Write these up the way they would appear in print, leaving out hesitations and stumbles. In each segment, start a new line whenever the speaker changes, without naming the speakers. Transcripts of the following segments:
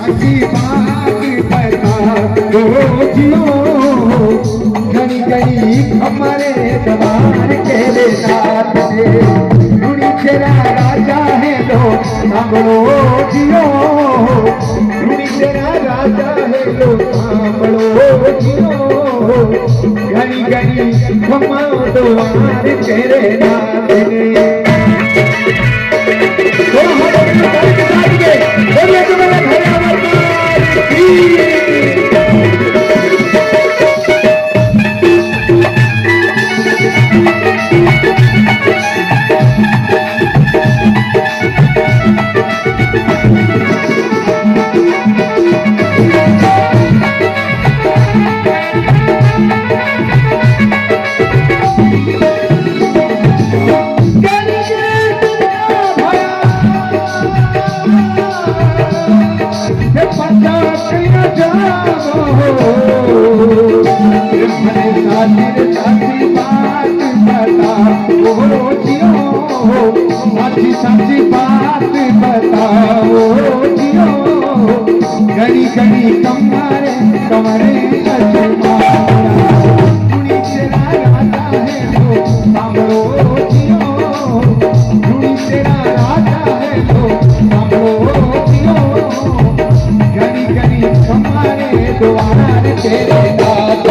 सच्ची बात बता दो जियो घड़ी घड़ी हमारे द्वार तेरे नाथ ने रुड़ी तेरा राजा है लो सांभलो जियो रुड़ी तेरा राजा है लो सांभलो जियो घड़ी घड़ी हमारे द्वार तेरे नाथ ने सच्ची बात बताओ जियो घड़ी घड़ी कमरे कमरे रुड़ी तेरा राजा है लो सांभलो जियो रुड़ी तेरा राजा है लो सांभलो जियो घड़ी घड़ी कमरे द्वार तेरे नाथ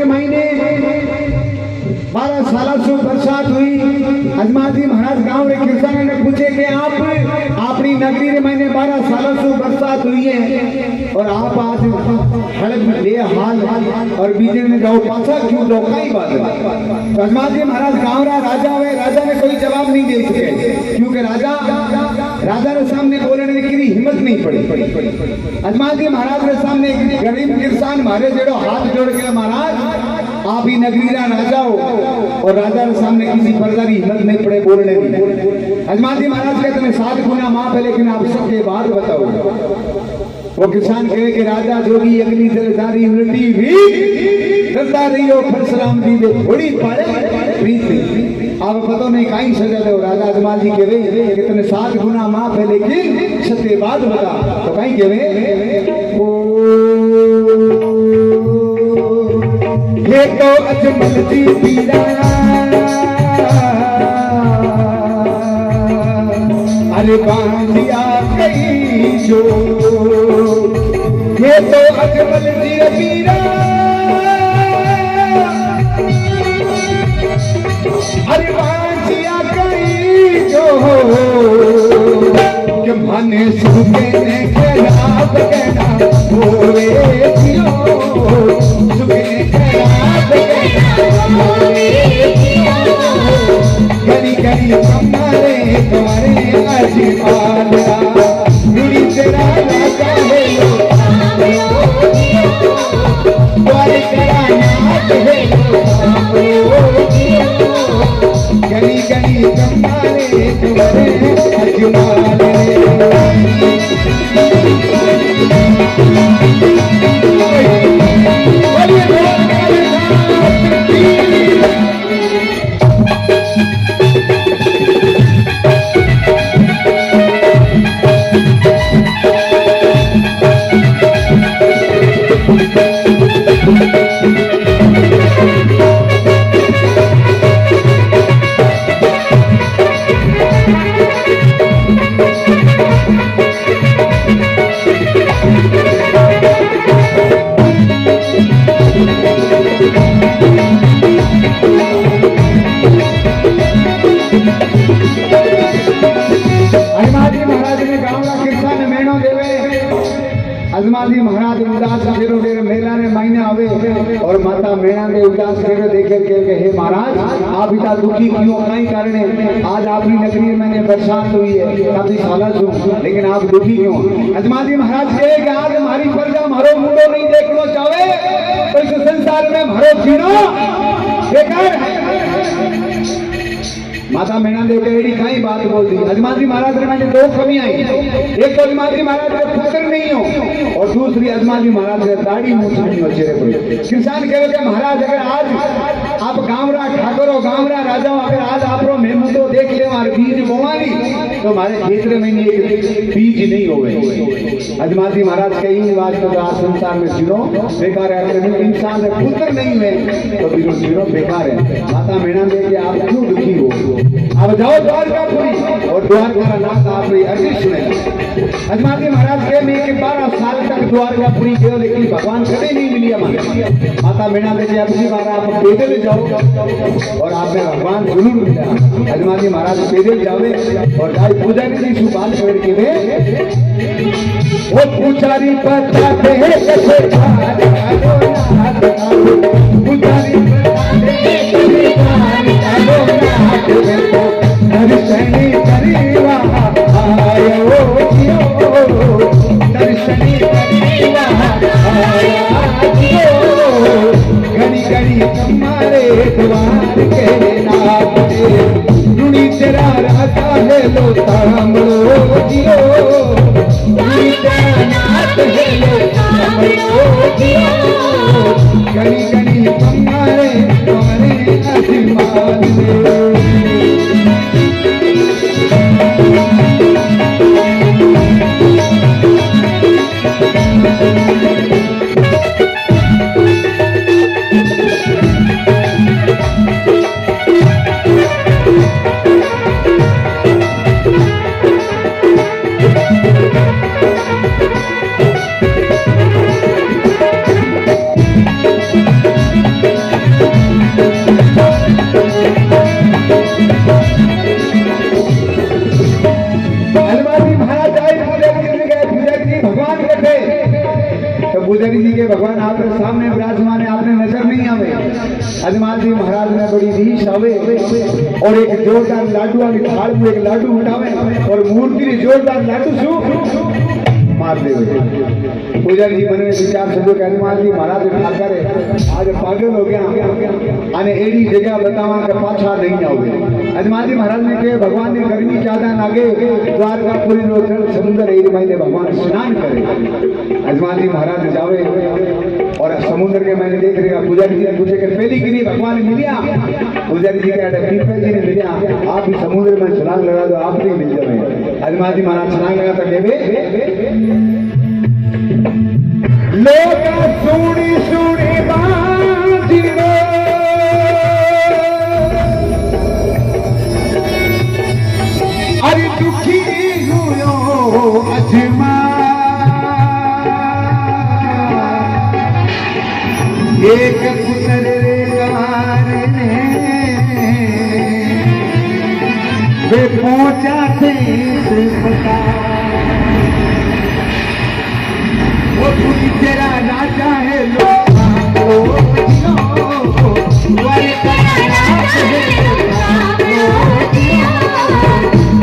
महीने 12 साल से बरसात हुई अजमाजी महाराज गांव रे किसान ने पूछे कि आप अपनी नगरी रे महीने 12 साल से बरसात हुई है और आप आज खड़क ले हाल और बीजे में जाओ पासा क्यों जाओ कई बात है अजमाजी महाराज गांव रा राजा हुए राजा ने कोई जवाब नहीं दे सके क्योंकि राजा रे सामने बोलने की हिम्मत नहीं पड़ी अजमाजी महाराज रे सामने गरीब किसान मारे जेड़ो हाथ जोड़ के महाराज आप ही नगरी रा राजा हो और राजा के सामने किसी प्रजा की हिम्मत नहीं पड़े बोलने की अजमाजी महाराज कहते हैं 7 गुना माफ है लेकिन आप सबके बात बताओ वो किसान कहे कि राजा जोगी अगली सरदारी उल्टी भी करता रही हो परशुराम जी ने थोड़ी पारे प्रीति आप पता नहीं कहीं सजा दो राजा अजमाजी के वे कितने 7 गुना माफ है लेकिन सत्य बात बता तो कहीं के वे ये तो अजमल जी पीरा अरे बांधिया कई जो ये तो अजमल जी पीरा अरे बांधिया कई जो कि माने सुखे ने खराब कहना होवे जियो सुखे घड़ी घड़ी कमरे कमरे अजमाला रुड़ी तेरा राजा है लो द्वारे तेरा नाथ है लो घड़ी घड़ी कमरे कमरे अजमाला और माता मैना ने उदास करे देखे के हे महाराज आप इतना दुखी क्यों कई कारण है आज आपकी नगरी में मैंने बरसात हुई है काफी साल से लेकिन आप दुखी क्यों अजमाजी महाराज कहे कि आज हमारी प्रजा मारो मुंडो नहीं देखना चाहे तो इस संसार में मारो जीनो बेकार माता मैना देव एड़ी कई बात बोल दी अजमाजी महाराज ने मैंने दो कमियां आई एक तो अजमाजी महाराज का पुत्र नहीं हो और दूसरी अजमाजी महाराज ने दाढ़ी मूछ नहीं हो चेहरे पर किसान कहे कि महाराज अगर आज आप गांवरा ठाकुरो गांवरा राजा अगर आज आपरो मेहमूदो देख ले और बीज बोवानी तो हमारे क्षेत्र में एक बीज नहीं होवे अजमाजी महाराज कही बात तो आज संसार में जीरो बेकार है अगर इंसान में पुत्र नहीं है तो बिल्कुल जीरो बेकार है माता मैना देव के आप क्यों दुखी हो अब जाओ द्वारकापुरी और द्वारका का नाथ आपने अर्जी सुनेगा अजमाजी महाराज के में कि 12 साल तक द्वारकापुरी गयो लेकिन भगवान कभी नहीं मिली हमारे माता मैना देवी अगली बार आप पैदल जाओ और आपने भगवान जरूर मिला अजमाजी महाराज पैदल जावे और जाए पुजारी जी से बात करके वे वो पुजारी बताते हैं कैसे पुजारी दर्शनी करीवा आयो दर्शनी करीवा आयो घड़ी घड़ी तुम्हारे द्वार के नाम रुणी तेरा राजा है लो तांबड़ो जियो रुणी तेरा नाथ है लो तांबड़ो जियो घड़ी घड़ी तुम्हारे अभिमान पुजारी जी के भगवान आपके सामने विराजमान है आपने नजर नहीं आवे अजमाजी महाराज ने बड़ी रीस आवे और एक जोरदार लाडू वाली थाल में एक लाडू उठावे और मूर्ति ने जोरदार लाडू शू मार देवे पुजारी जी मन में विचार समझो कि अजमाजी महाराज ठाकर आज पागल हो गया आने एडी जगह बतावा के पाछा नहीं आवे अजमाजी महाराज ने कहे भगवान ने गर्मी ज्यादा लागे द्वारकापुरी नो समुद्र एडी महीने भगवान स्नान करे अजमाजी महाराज जावे और समुद्र के मैंने देख रहा पुजारी जी ने पूछे कि पहली गिरी भगवान मिलिया पुजारी जी कहते पीपल जी ने मिलिया आप भी समुद्र में छलांग लगा दो आप भी मिल जाए अजमाजी महाराज छलांग लगा तो कहवे लोग सुनी सुनी बाजी अरे दुखी हुयो अजमा एक पुत्र गवार ने वे पहुंचा थे वो पूरी तेरा राजा है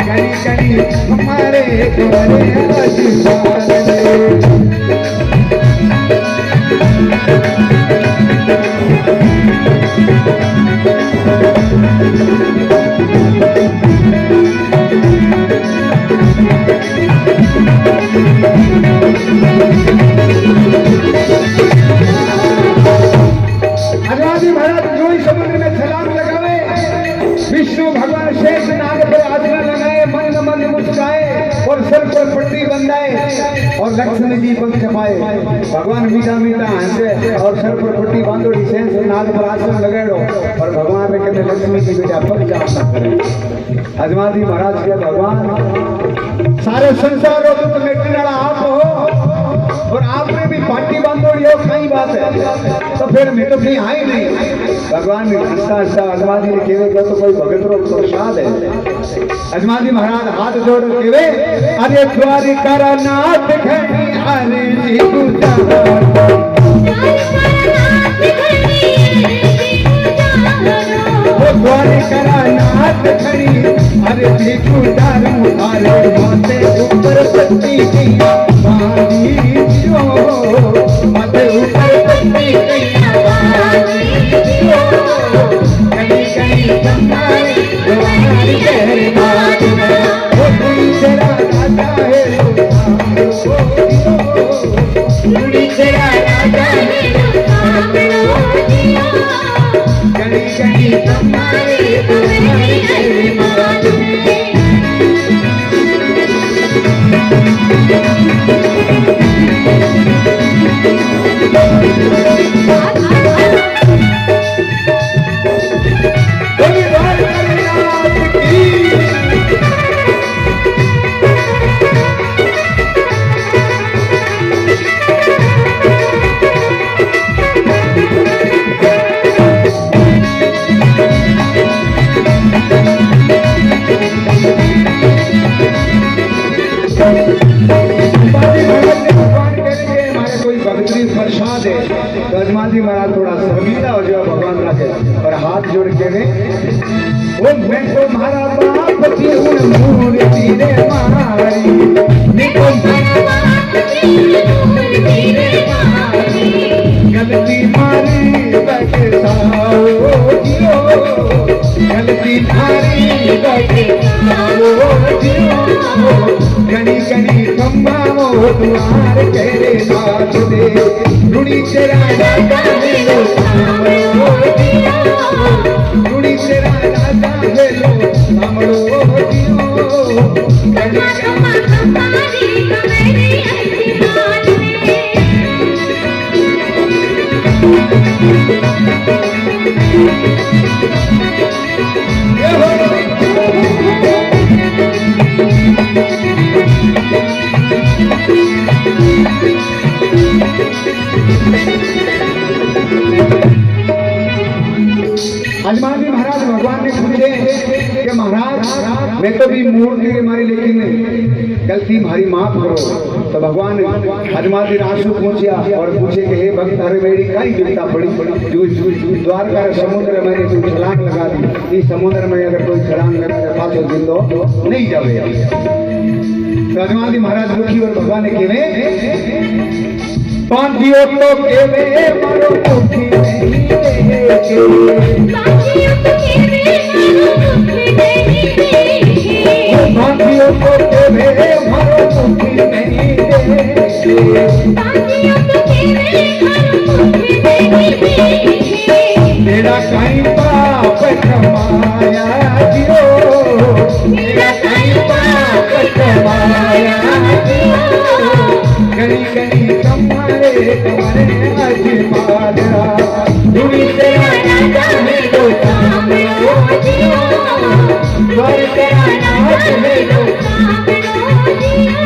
करी करी हमारे अजमाजी महाराज जो ही समुद्र में छलांग लगावे विष्णु भगवान शेष नाग पर आसन लगाए मन मन मुस्काए और सर पर पट्टी बंधाए और लक्ष्मी जी पंख छपाए भगवान मीठा मीठा हंसे और सर पर पट्टी बांधो शेष नाग पर आसन लगाड़ो और भगवान ने कहते लक्ष्मी जी बेटा पंख आसन करे अजमाजी महाराज के भगवान सारे संसार को दुख मिटने वाला आप हो और आपने भी पार्टी बांधोड़ी हो कई बात है तो फिर मैं तो कहीं आई नहीं भगवान ने हंसता हंसता अजमाजी ने केवे तो कोई भगत रो प्रसाद है अजमाजी महाराज हाथ जोड़ केवे अरे द्वारिका नाथ खड़ी अरे जी गुजर खड़ी अरे देखो दारू मारे माथे ऊपर पत्ती कैया बानी जियो माथे ऊपर पत्ती कैया बानी जियो कहीं कहीं तुम्हारी तुम्हारी कहर बात में वो कोई तेरा राजा है
मुड़ी तेरा राजा है
कहीं कहीं तुम्हारी तुम्हारी कहर बात में प्रसाद है तो अजमाजी महाराज थोड़ा शर्मिंदा हो जाओ भगवान रखे और हाथ जोड़ के ने ओ मैं तो मारा बाप की मूर्ति रे मारी देखो मारा बाप की मूर्ति रे मारी गलती मारी बरसाओ जियो गलती मारी बरसाओ जियो गणी गणी कमाओ द्वार तेरे नाथ दे रुणी तेरा राजा हेलो सामड़ो दियो रुणी तेरा राजा हेलो सामड़ो दियो गणी
कमा कमारी कमेरी अभिमान
अजमाजी महाराज भगवान ने पूछे कि महाराज मैं तो भी मूर्ति रे मारी लेकिन गलती मारी माफ करो तो भगवान अजमाजी आंसू पूछिया और पूछे कि हे भक्त अरे मेरी कई विपदा पड़ी जो द्वारका समुद्र मैंने तू छलांग लगा दी इस समुद्र में अगर कोई छलांग लगा दे पाछो जिंदो नहीं जावे तो अजमाजी महाराज दुखी और भगवान ने केवे बांधियो तो केवे मारो दुखी नहीं
बांधियो तो केवे मारो दुखी नहीं
बांधियो तो केवे मारो दुखी नहीं
बांधियो तो केवे मारो दुखी नहीं
तेरा कहीं पाप कमाया जियो
तेरा कहीं पाप कमाया
कहीं कहीं कमारे तुम्हारे आशीर्वाद
रुणी तेरा राजा है तो सामड़ो जियो
द्वार तेरा नाथ है
तो सामड़ो जियो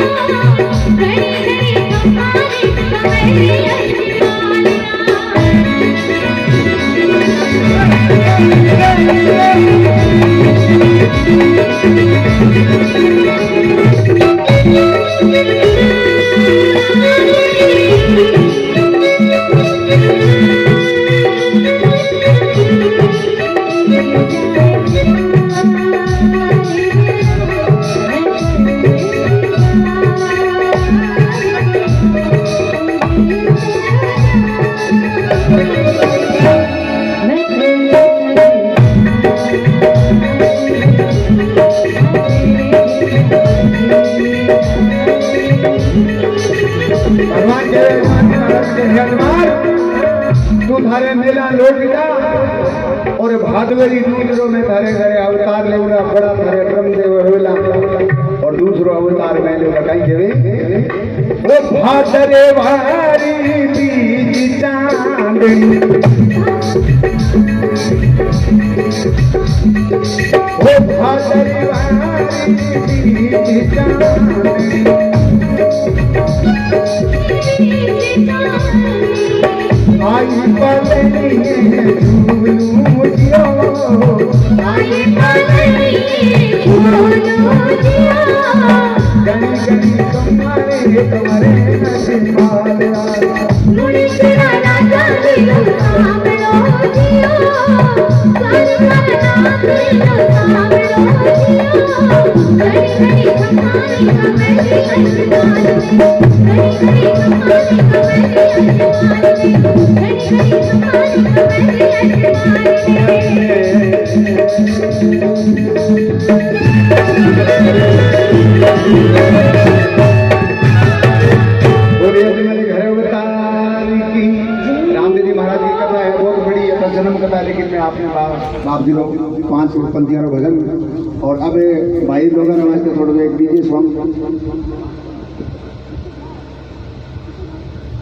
घड़ी घड़ी कमारी कमेरी अभिमान
भगवान तू थारे मेला लौट जा और भादवरी दूसरो में थारे घरे अवतार लेवड़ा बड़ा थारे क्रम देव होला और दूसरो अवतार में लेवड़ा कहीं केवे ओ भादरे वारी बीज चांदनी ओ भादरे वारी बीज चांदनी आई पलनी झूलू जियो
आई पलनी झूलू जियो
गणी गणी तुम्हारे तुम्हारे नसीबाद
रुणी तेरा राजा है तो सामड़ो जियो द्वारका नाथ है तो सामड़ो
जन्म करता है, लेकिन मैं आपने बाप जी लोग 5 पंक्तियां भजन और अब भाई लोग थोड़ा एक डीजे सॉन्ग